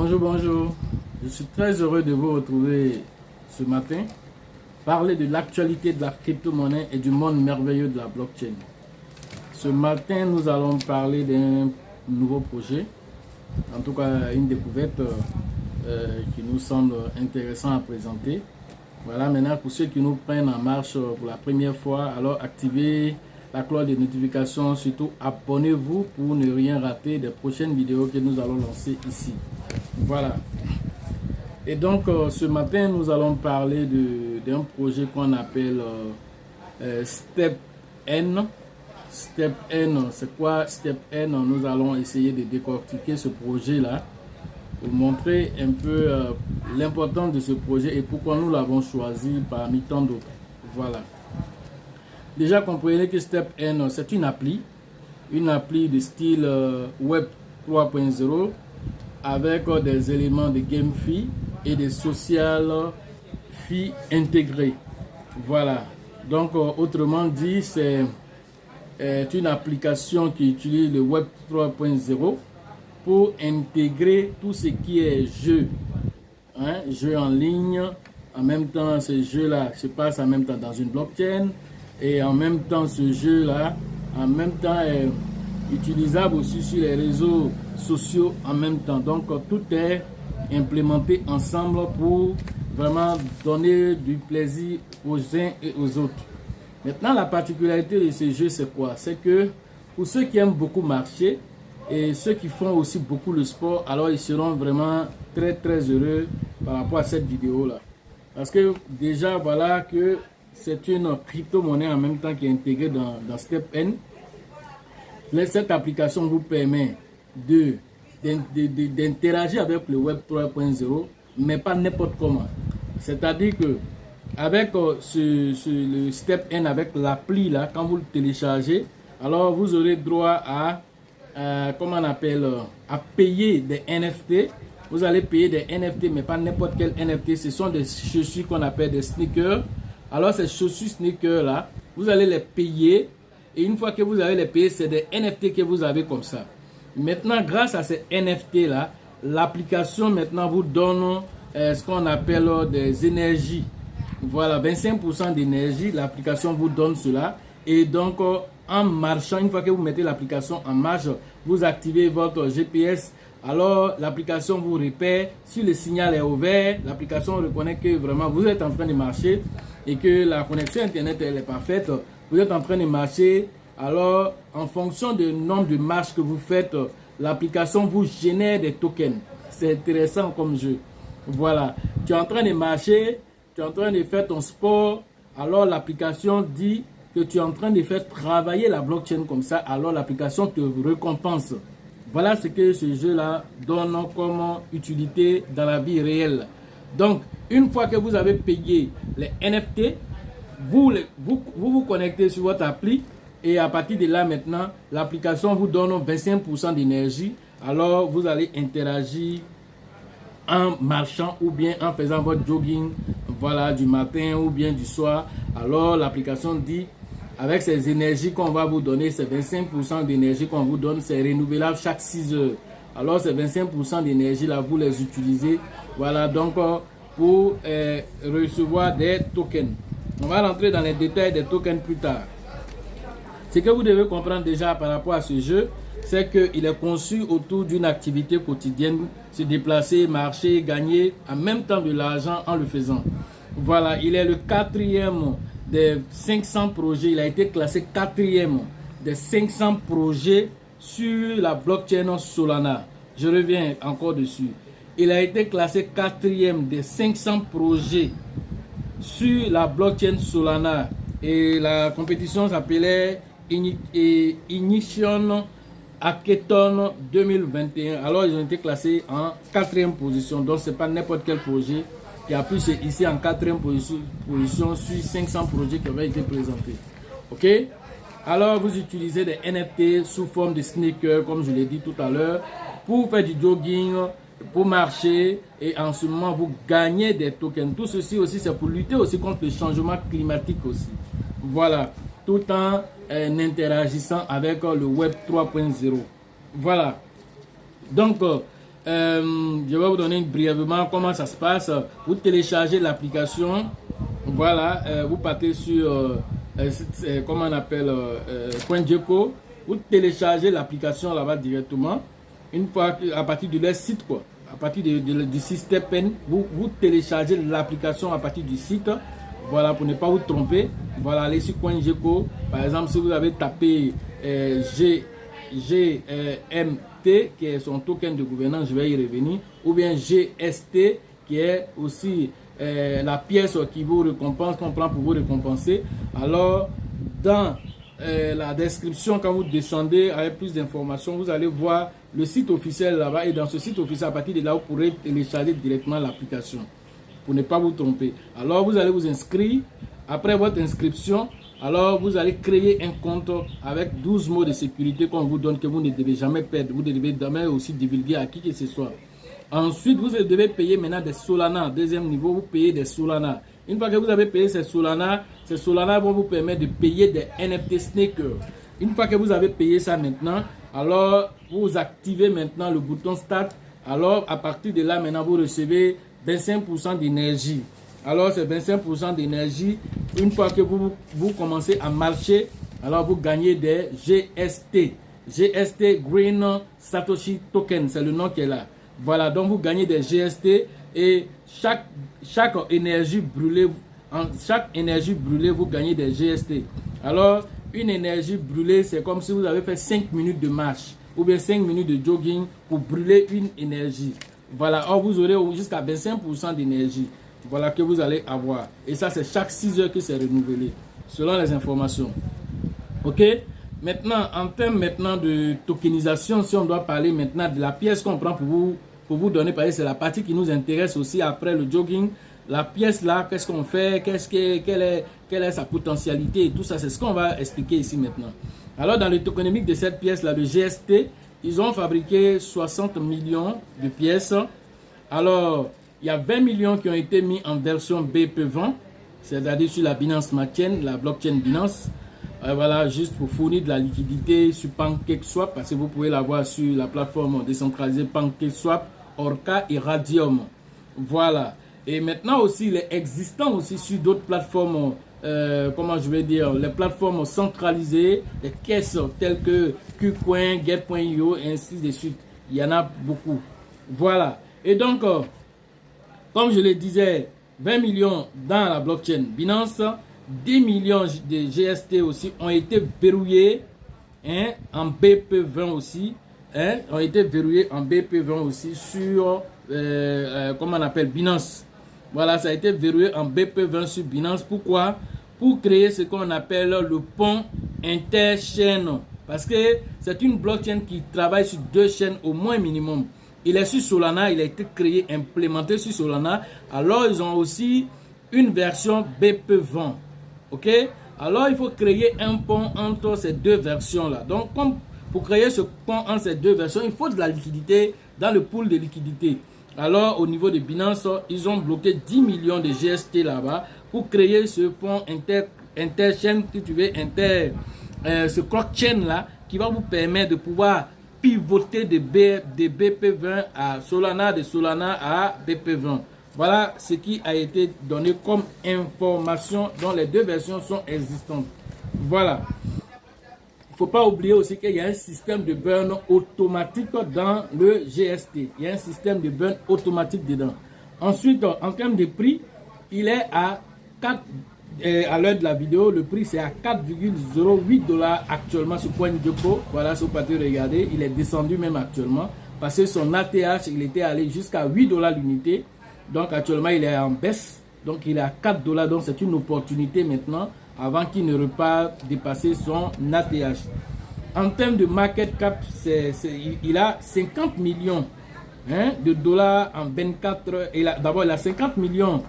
Bonjour, bonjour. Je suis très heureux de vous retrouver ce matin. Parler de l'actualité de la crypto-monnaie et du monde merveilleux de la blockchain. Ce matin, nous allons parler d'un nouveau projet, en tout cas une découverte qui nous semble intéressant à présenter. Voilà, maintenant pour ceux qui nous prennent en marche pour la première fois, alors activez la cloche de notification, surtout abonnez-vous pour ne rien rater des prochaines vidéos que nous allons lancer ici. Voilà. Et donc ce matin nous allons parler d'un projet qu'on appelle Step N. Step N, c'est quoi Step N? Nous allons essayer de décortiquer ce projet là pour montrer un peu l'importance de ce projet et pourquoi nous l'avons choisi parmi tant d'autres. Voilà. Déjà comprenez que Step N c'est une appli de style Web 3.0 avec des éléments de game fee et des social fee intégrés. Voilà. Donc autrement dit, c'est une application qui utilise le Web 3.0 pour intégrer tout ce qui est jeu, jeu en ligne. En même temps, ce jeu-là se passe en même temps dans une blockchain et en même temps, ce jeu-là, en même temps, est utilisable aussi sur les réseaux sociaux en même temps. Donc, tout est implémenté ensemble pour vraiment donner du plaisir aux uns et aux autres. Maintenant, la particularité de ce jeu, c'est quoi? C'est que pour ceux qui aiment beaucoup marcher et ceux qui font aussi beaucoup le sport, alors ils seront vraiment très heureux par rapport à cette vidéo-là. Parce que déjà, voilà que c'est une crypto-monnaie en même temps qui est intégrée dans Step N. Cette application vous permet d'interagir avec le Web 3.0, mais pas n'importe comment. C'est-à-dire que avec le Step N, avec l'appli là, quand vous le téléchargez, alors vous aurez droit à comment on appelle, à payer des NFT. Vous allez payer des NFT, mais pas n'importe quel NFT. Ce sont des chaussures qu'on appelle des sneakers. Alors ces chaussures sneakers là, vous allez les payer. Et une fois que vous avez les payés, c'est des NFT que vous avez comme ça. Maintenant, grâce à ces NFT là, l'application maintenant vous donne ce qu'on appelle des énergies. Voilà, 25% d'énergie, l'application vous donne cela. Et donc, en marchant, une fois que vous mettez l'application en marche, vous activez votre GPS. Alors, l'application vous repère. Si le signal est ouvert, l'application reconnaît que vraiment vous êtes en train de marcher et que la connexion Internet elle est parfaite. Vous êtes en train de marcher, alors en fonction du nombre de marches que vous faites, l'application vous génère des tokens. C'est intéressant comme jeu. Voilà, tu es en train de marcher, tu es en train de faire ton sport, alors l'application dit que tu es en train de faire travailler la blockchain comme ça, alors l'application te récompense. Voilà ce que ce jeu-là donne comme utilité dans la vie réelle. Donc, une fois que vous avez payé les NFT, vous connectez sur votre appli et à partir de là maintenant, l'application vous donne 25% d'énergie. Alors, vous allez interagir en marchant ou bien en faisant votre jogging, voilà, du matin ou bien du soir. Alors, l'application dit, avec ces énergies qu'on va vous donner, ces 25% d'énergie qu'on vous donne, c'est renouvelable chaque 6 heures. Alors, ces 25% d'énergie là, vous les utilisez, voilà, donc pour recevoir des tokens. On va rentrer dans les détails des tokens plus tard. Ce que vous devez comprendre déjà par rapport à ce jeu, c'est qu'il est conçu autour d'une activité quotidienne, se déplacer, marcher, gagner en même temps de l'argent en le faisant. Voilà, il est le 4e des 500 projets, il a été classé 4e des 500 projets sur la blockchain Solana. Je reviens encore dessus. Il a été classé 4e des 500 projets sur la blockchain Solana et la compétition s'appelait Ignition Hackathon 2021. Alors ils ont été classés en 4e position, donc c'est pas n'importe quel projet qui a pu ici en 4e position sur 500 projets qui avaient été présentés. Ok, alors vous utilisez des NFT sous forme de sneakers comme je l'ai dit tout à l'heure pour faire du jogging, pour marcher, et en ce moment vous gagnez des tokens. Tout ceci aussi c'est pour lutter aussi contre le changement climatique aussi. Voilà, tout en interagissant avec le Web 3.0. Voilà, donc je vais vous donner brièvement comment ça se passe. Vous téléchargez l'application. Voilà, vous partez sur, comment on appelle, CoinGecko. Vous téléchargez l'application là-bas directement. Une fois, à partir de leur site, quoi. À partir du système PEN, vous téléchargez l'application à partir du site. Voilà, pour ne pas vous tromper. Voilà, allez sur CoinGecko. Par exemple, si vous avez tapé GMT, qui est son token de gouvernance, je vais y revenir. Ou bien GST, qui est aussi la pièce qui vous récompense, qu'on prend pour vous récompenser. Alors, dans la description, quand vous descendez avec plus d'informations, vous allez voir le site officiel là-bas. Et dans ce site officiel, à partir de là, vous pourrez télécharger directement l'application pour ne pas vous tromper. Alors, vous allez vous inscrire. Après votre inscription, alors vous allez créer un compte avec 12 mots de sécurité qu'on vous donne, que vous ne devez jamais perdre. Vous ne devez jamais aussi divulguer à qui que ce soit. Ensuite, vous devez payer maintenant des Solana. Deuxième niveau, vous payez des Solana. Une fois que vous avez payé ces Solana vont vous permettre de payer des NFT Snakers. Une fois que vous avez payé ça maintenant, alors vous activez maintenant le bouton Start. Alors, à partir de là, maintenant, vous recevez 25% d'énergie. Alors, c'est 25% d'énergie. Une fois que vous commencez à marcher, alors vous gagnez des GST. GST Green Satoshi Token, c'est le nom qui est là. Voilà, donc vous gagnez des GST et chaque énergie brûlée, vous gagnez des GST. Alors, une énergie brûlée, c'est comme si vous avez fait 5 minutes de marche ou bien 5 minutes de jogging pour brûler une énergie. Voilà, or vous aurez jusqu'à 25% d'énergie. Voilà que vous allez avoir. Et ça, c'est chaque 6 heures que c'est renouvelé, selon les informations. Ok? Maintenant, en termes maintenant de tokenisation, si on doit parler maintenant de la pièce qu'on prend pour vous donner, parce que c'est la partie qui nous intéresse aussi après le jogging. La pièce là, qu'est-ce qu'on fait, quelle est sa potentialité et tout ça, c'est ce qu'on va expliquer ici maintenant. Alors, dans le tokenomique de cette pièce là, le GST, ils ont fabriqué 60 millions de pièces. Alors, il y a 20 millions qui ont été mis en version BP20, c'est-à-dire sur la Binance Smart Chain, la blockchain Binance. Voilà, juste pour fournir de la liquidité sur PancakeSwap, parce que vous pouvez l'avoir sur la plateforme décentralisée PancakeSwap, Orca et Radium. Voilà. Et maintenant aussi, il est existant aussi sur d'autres plateformes, comment je vais dire, les plateformes centralisées, les caisses telles que KuCoin, Get.io et ainsi de suite. Il y en a beaucoup. Voilà. Et donc, comme je le disais, 20 millions dans la blockchain Binance, 10 millions de GST aussi ont été verrouillés en BP20 aussi. Ont été verrouillés en BP20 aussi sur, comment on appelle, Binance. Voilà, ça a été verrouillé en BP20 sur Binance. Pourquoi? Pour créer ce qu'on appelle le pont interchaîne. Parce que c'est une blockchain qui travaille sur 2 chaînes au moins minimum. Il est sur Solana, il a été créé, implémenté sur Solana. Alors, ils ont aussi une version BP20. Ok? Alors, il faut créer un pont entre ces deux versions-là. Donc, comme pour créer ce pont entre ces deux versions, il faut de la liquidité dans le pool de liquidité. Alors, au niveau de Binance, ils ont bloqué 10 millions de GST là-bas pour créer ce pont interchaîne, si tu veux, ce blockchain-là, qui va vous permettre de pouvoir pivoter de BP20 à Solana, de Solana à BP20. Voilà ce qui a été donné comme information dont les deux versions sont existantes. Voilà. Il ne faut pas oublier aussi qu'il y a un système de burn automatique dans le GST. Il y a un système de burn automatique dedans. Ensuite, en termes de prix, il est à 4, à l'heure de la vidéo, le prix c'est à 4,08 $ actuellement sur CoinGecko. Voilà, si vous pouvez regarder, il est descendu même actuellement. Parce que son ATH, il était allé jusqu'à 8 $ l'unité. Donc actuellement, il est en baisse. Donc il est à 4 $. Donc c'est une opportunité maintenant, avant qu'il ne reparte dépasser son ATH. En termes de market cap, il a 50 millions de dollars en 24 heures. D'abord, il a 50 millions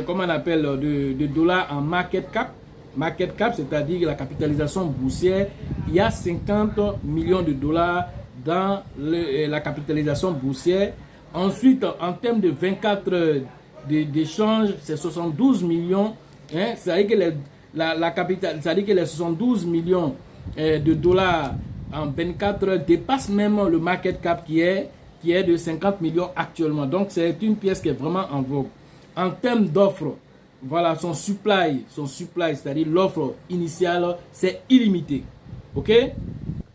comment on appelle, de dollars en market cap. Market cap, c'est-à-dire la capitalisation boursière. Il y a 50 millions de dollars dans la capitalisation boursière. Ensuite, en termes de 24 heures d'échange, c'est 72 millions. C'est-à-dire que c'est-à-dire que les 72 millions de dollars en 24 heures dépassent même le market cap qui est qui est de 50 millions actuellement. Donc, c'est une pièce qui est vraiment en vogue. En termes d'offres, voilà, son supply, c'est-à-dire l'offre initiale, c'est illimité. OK?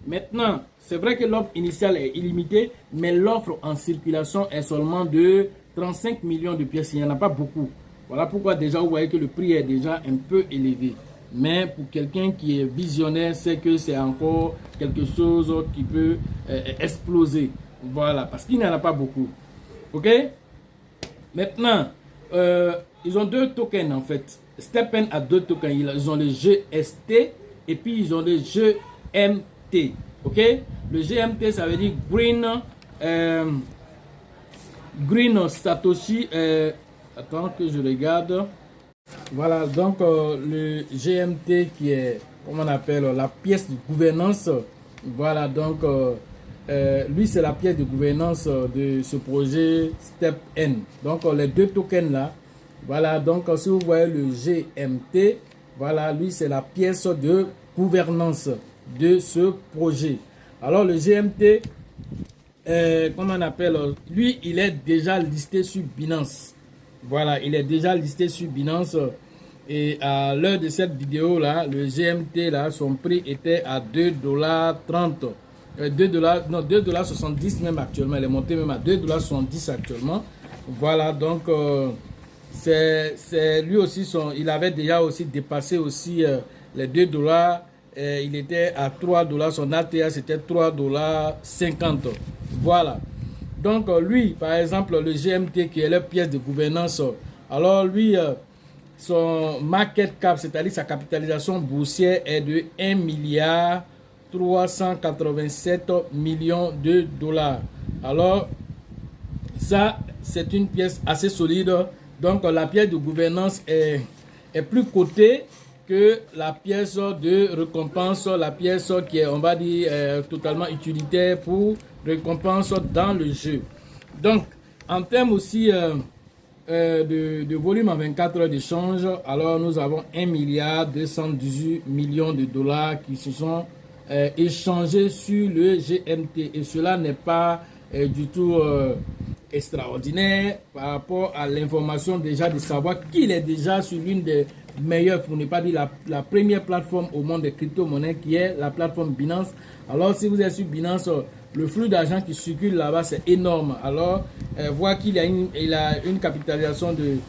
Maintenant, c'est vrai que l'offre initiale est illimitée, mais l'offre en circulation est seulement de 35 millions de pièces. Il n'y en a pas beaucoup. Voilà pourquoi déjà vous voyez que le prix est déjà un peu élevé. Mais pour quelqu'un qui est visionnaire, c'est que c'est encore quelque chose qui peut exploser. Voilà, parce qu'il n'y en a pas beaucoup. OK? Maintenant, ils ont deux tokens en fait. STEPN a deux tokens. Ils ont le GST et puis ils ont le GMT. OK? Le GMT, ça veut dire Green Satoshi. Attends que je regarde. Voilà, donc le GMT qui est, comment on appelle, la pièce de gouvernance. Voilà, donc lui c'est la pièce de gouvernance de ce projet STEPN. Donc les deux tokens là, voilà, donc si vous voyez le GMT, voilà, lui c'est la pièce de gouvernance de ce projet. Alors le GMT, comment on appelle, lui il est déjà listé sur Binance. Voilà, il est déjà listé sur Binance. Et à l'heure de cette vidéo là, le GMT là, son prix était à 2,30 $. 2,70 $ même actuellement. Il est monté même à 2,70 $ actuellement. Voilà, donc c'est lui aussi, il avait déjà aussi dépassé aussi les 2 $. Il était à 3 $. Son ATH c'était 3,50 $. Voilà. Donc lui, par exemple, le GMT qui est la pièce de gouvernance, alors lui, son market cap, c'est-à-dire sa capitalisation boursière est de 1,387 milliard de dollars. Alors, ça, c'est une pièce assez solide. Donc, la pièce de gouvernance est plus cotée que la pièce de récompense, la pièce qui est, on va dire, totalement utilitaire pour récompense dans le jeu. Donc, en termes aussi de volume en 24 heures d'échange, alors nous avons 1,218 milliard de dollars qui se sont échangés sur le GMT. Et cela n'est pas du tout extraordinaire par rapport à l'information déjà de savoir qu'il est déjà sur l'une des meilleures, pour ne pas dire la première plateforme au monde des crypto-monnaies qui est la plateforme Binance. Alors si vous êtes sur Binance, le flux d'argent qui circule là-bas c'est énorme. Alors voir qu'il a une capitalisation de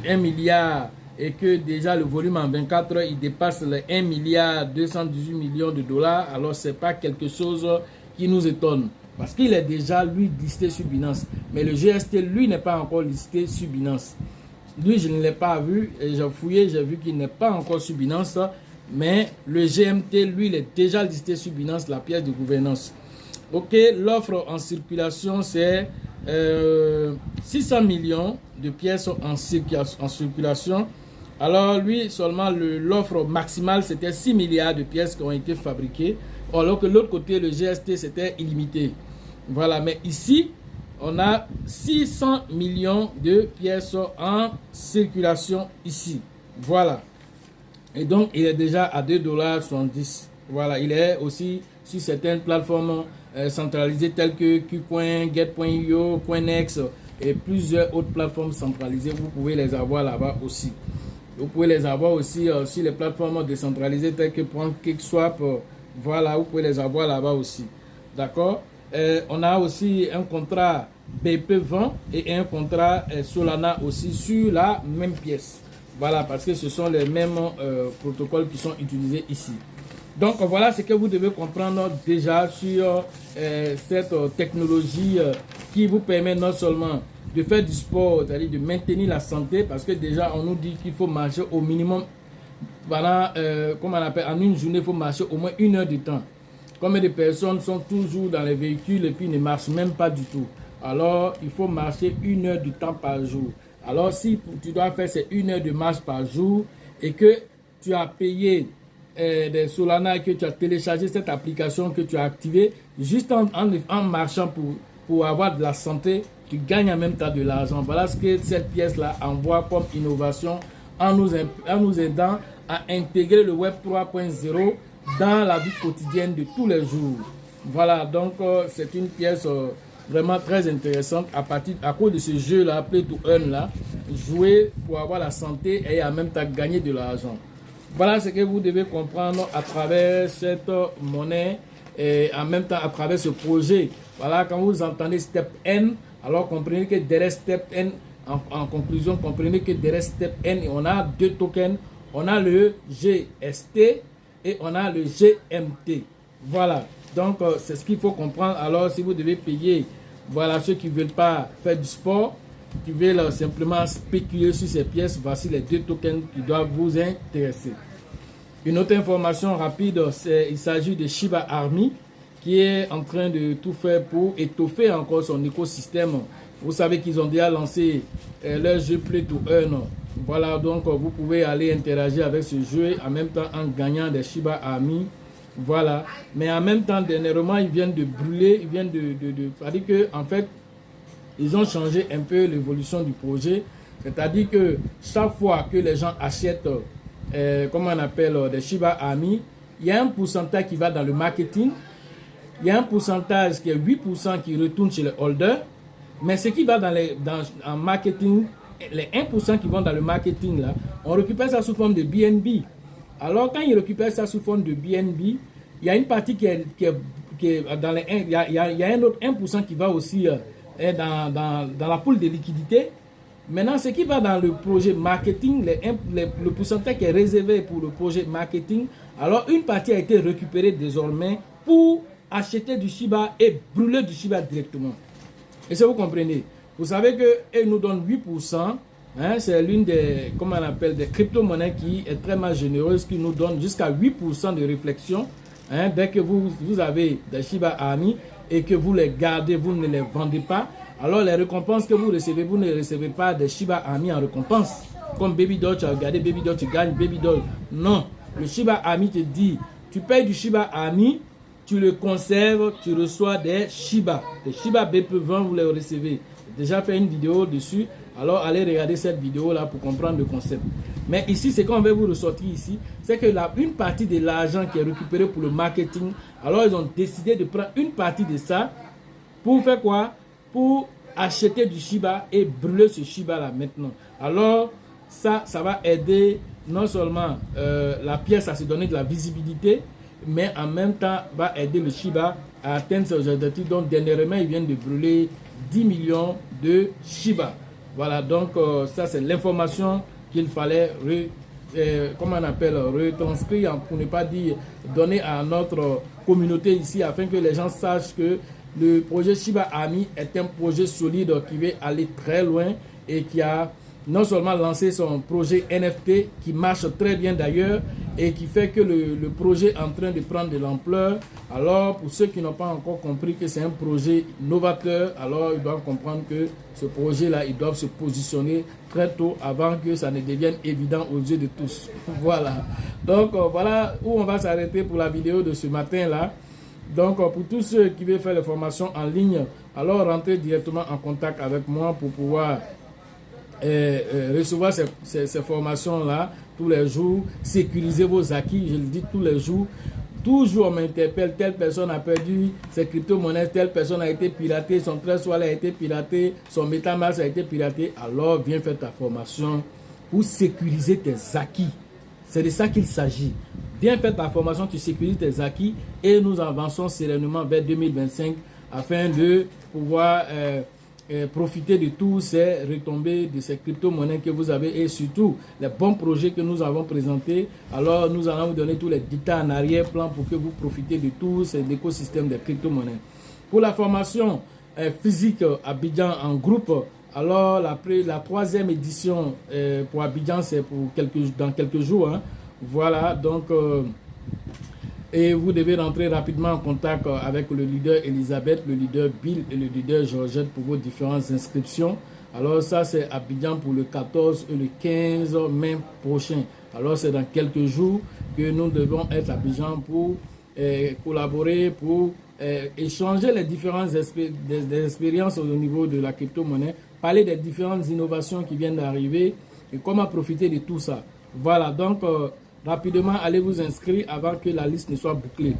1 milliard et que déjà le volume en 24 heures il dépasse les 1,218 milliard de dollars, alors c'est pas quelque chose qui nous étonne. Parce qu'il est déjà, lui, listé sur Binance. Mais le GST, lui, n'est pas encore listé sur Binance. Lui, je ne l'ai pas vu. Et j'ai fouillé, j'ai vu qu'il n'est pas encore sur Binance. Mais le GMT, lui, il est déjà listé sur Binance, la pièce de gouvernance. OK, l'offre en circulation, c'est 600 millions de pièces en circulation. Alors, lui, seulement l'offre maximale, c'était 6 milliards de pièces qui ont été fabriquées. Alors que l'autre côté, le GST, c'était illimité. Voilà, mais ici, on a 600 millions de pièces en circulation ici. Voilà. Et donc, il est déjà à 2,70 $. Voilà, il est aussi sur certaines plateformes centralisées telles que KuCoin, Get.io, Coinex et plusieurs autres plateformes centralisées. Vous pouvez les avoir là-bas aussi. Vous pouvez les avoir aussi sur les plateformes décentralisées telles que PancakeSwap. Voilà, vous pouvez les avoir là-bas aussi. D'accord? On a aussi un contrat BP20 et un contrat Solana aussi sur la même pièce. Voilà, parce que ce sont les mêmes protocoles qui sont utilisés ici. Donc voilà ce que vous devez comprendre déjà sur cette technologie qui vous permet non seulement de faire du sport, c'est-à-dire de maintenir la santé, parce que déjà on nous dit qu'il faut marcher au minimum. Voilà, comme on appelle, en une journée, il faut marcher au moins 1 heure de temps. Combien de personnes sont toujours dans les véhicules et puis ne marchent même pas du tout? Alors, il faut marcher 1 heure de temps par jour. Alors, si tu dois faire ces 1 heure de marche par jour et que tu as payé des Solana et que tu as téléchargé cette application que tu as activée, juste en marchant pour avoir de la santé, tu gagnes en même temps de l'argent. Voilà ce que cette pièce-là envoie comme innovation en nous aidant à intégrer le Web 3.0 dans la vie quotidienne de tous les jours. Voilà, donc c'est une pièce vraiment très intéressante à cause de ce jeu-là, Play to Earn là, jouer pour avoir la santé et en même temps gagner de l'argent. Voilà ce que vous devez comprendre à travers cette monnaie et en même temps à travers ce projet. Voilà, quand vous entendez Step N, alors comprenez que derrière Step N, en conclusion, comprenez que derrière Step N, on a deux tokens. On a le GST et on a le GMT. Voilà, donc c'est ce qu'il faut comprendre. Alors si vous devez payer, voilà, ceux qui ne veulent pas faire du sport, qui veulent simplement spéculer sur ces pièces, voici les deux tokens qui doivent vous intéresser. Une autre information rapide, il s'agit de Shiba Army qui est en train de tout faire pour étoffer encore son écosystème. Vous savez qu'ils ont déjà lancé leur jeu Play to Earn. Voilà, donc vous pouvez aller interagir avec ce jeu en même temps en gagnant des Shiba Army. Voilà, mais en même temps, dernièrement, ils viennent de brûler, ils viennent c'est-à-dire que en fait, ils ont changé un peu l'évolution du projet. C'est-à-dire que chaque fois que les gens achètent, comment on appelle, des Shiba Army, il y a un pourcentage qui va dans le marketing. Il y a un pourcentage qui est 8% qui retourne chez les holders. Mais ce qui va en marketing, les 1% qui vont dans le marketing, là, on récupère ça sous forme de BNB. Alors, quand ils récupèrent ça sous forme de BNB, il y a une partie qui est dans les 1, il y a un autre 1% qui va aussi dans la poule de liquidité. Maintenant, ce qui va dans le projet marketing, le pourcentage qui est réservé pour le projet marketing, alors une partie a été récupérée désormais pour acheter du Shiba et brûler du Shiba directement. Et ça, vous comprenez. Vous savez qu'ils nous donnent 8%. Hein, c'est l'une des, comment on appelle, des crypto-monnaies qui est très mal généreuse, qui nous donne jusqu'à 8% de réflexion. Hein, dès que vous avez des Shiba Army et que vous les gardez, vous ne les vendez pas. Alors les récompenses que vous ne recevez pas des Shiba Army en récompense. Comme Baby Doll, tu as regardé Baby Doll, tu gagnes Baby Doll. Non, le Shiba Army te dit, tu payes du Shiba Army, tu le conserves, tu reçois des Shiba. Les Shiba BP20, vous les recevez. J'ai déjà fait une vidéo dessus. Alors allez regarder cette vidéo là pour comprendre le concept. Mais ici, ce qu'on va vous ressortir ici, c'est que une partie de l'argent qui est récupéré pour le marketing, alors ils ont décidé de prendre une partie de ça pour faire quoi? Pour acheter du Shiba et brûler ce Shiba là maintenant. Alors ça va aider non seulement la pièce à se donner de la visibilité, mais en même temps va aider le Shiba à atteindre ses objectifs. Donc dernièrement, ils viennent de brûler 10 millions de Shiba. Voilà, donc ça c'est l'information qu'il fallait retranscrire, pour ne pas dire donner à notre communauté ici, afin que les gens sachent que le projet Shiba Army est un projet solide qui veut aller très loin et qui a non seulement lancé son projet NFT qui marche très bien d'ailleurs et qui fait que le projet est en train de prendre de l'ampleur. Alors pour ceux qui n'ont pas encore compris que c'est un projet novateur, alors ils doivent comprendre que ce projet là, ils doivent se positionner très tôt avant que ça ne devienne évident aux yeux de tous. Voilà, donc voilà où on va s'arrêter pour la vidéo de ce matin là. Donc pour tous ceux qui veulent faire les formations en ligne, alors rentrez directement en contact avec moi pour pouvoir recevoir ces formations-là tous les jours, sécuriser vos acquis, je le dis tous les jours. Toujours on m'interpelle, telle personne a perdu ses crypto-monnaies, telle personne a été piratée, son Trust Wallet a été piraté, son MetaMask a été piraté. Alors viens faire ta formation pour sécuriser tes acquis. C'est de ça qu'il s'agit. Viens faire ta formation, tu sécurises tes acquis et nous avançons sereinement vers 2025 afin de pouvoir profiter de tous ces retombées de ces crypto-monnaies que vous avez et surtout les bons projets que nous avons présentés. Alors nous allons vous donner tous les détails en arrière-plan pour que vous profitez de tout cet écosystème des crypto-monnaies. Pour la formation physique Abidjan en groupe, alors la troisième édition pour Abidjan, c'est dans quelques jours. Hein. Voilà, donc et vous devez rentrer rapidement en contact avec le leader Elisabeth, le leader Bill et le leader Georgette pour vos différentes inscriptions. Alors ça c'est Abidjan pour le 14 et le 15 mai prochain. Alors c'est dans quelques jours que nous devons être à Abidjan pour collaborer, pour échanger les différentes expériences au niveau de la crypto-monnaie, parler des différentes innovations qui viennent d'arriver et comment profiter de tout ça. Voilà, donc rapidement allez vous inscrire avant que la liste ne soit bouclée.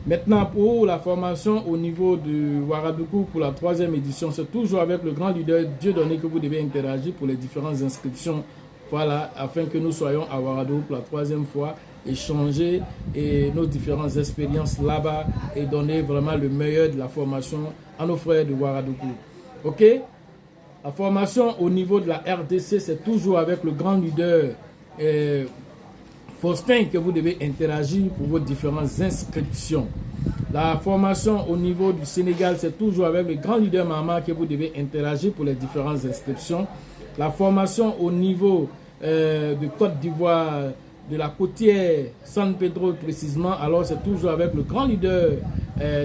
Maintenant, pour la formation au niveau de Ouagadougou pour la 3e édition, c'est toujours avec le grand leader Dieudonné que vous devez interagir pour les différentes inscriptions. Voilà, afin que nous soyons à Ouagadougou pour la 3e fois, échanger et nos différentes expériences là-bas et donner vraiment le meilleur de la formation à nos frères de Ouagadougou. Ok? La formation au niveau de la RDC, c'est toujours avec le grand leader Faustin que vous devez interagir pour vos différentes inscriptions. La formation au niveau du Sénégal, c'est toujours avec le grand leader Mama que vous devez interagir pour les différentes inscriptions. La formation au niveau de Côte d'Ivoire, de la côtière San Pedro précisément, alors c'est toujours avec le grand leader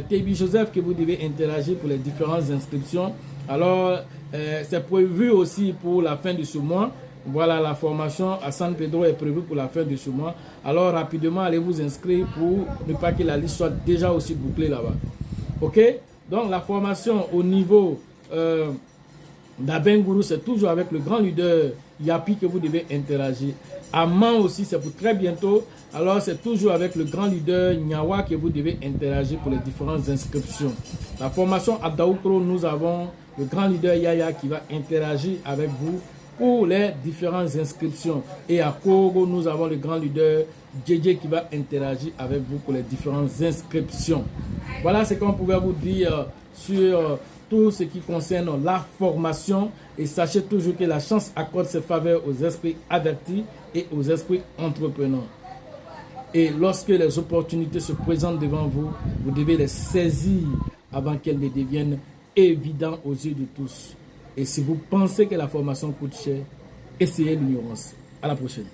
Tébi Joseph que vous devez interagir pour les différentes inscriptions. Alors, c'est prévu aussi pour la fin de ce mois. Voilà, la formation à San Pedro est prévue pour la fin de ce mois. Alors, rapidement, allez vous inscrire pour ne pas que la liste soit déjà aussi bouclée là-bas. Ok? Donc, la formation au niveau d'Abengourou, c'est toujours avec le grand leader Yapi que vous devez interagir. Amman aussi, c'est pour très bientôt. Alors, c'est toujours avec le grand leader Nyawa que vous devez interagir pour les différentes inscriptions. La formation à Daoukro, nous avons le grand leader Yaya qui va interagir avec vous pour les différentes inscriptions. Et à Kogo, nous avons le grand leader JJ qui va interagir avec vous pour les différentes inscriptions. Voilà ce qu'on pouvait vous dire sur tout ce qui concerne la formation. Et sachez toujours que la chance accorde ses faveurs aux esprits avertis et aux esprits entrepreneurs. Et lorsque les opportunités se présentent devant vous, vous devez les saisir avant qu'elles ne deviennent évidentes aux yeux de tous. Et si vous pensez que la formation coûte cher, essayez l'ignorance. À la prochaine.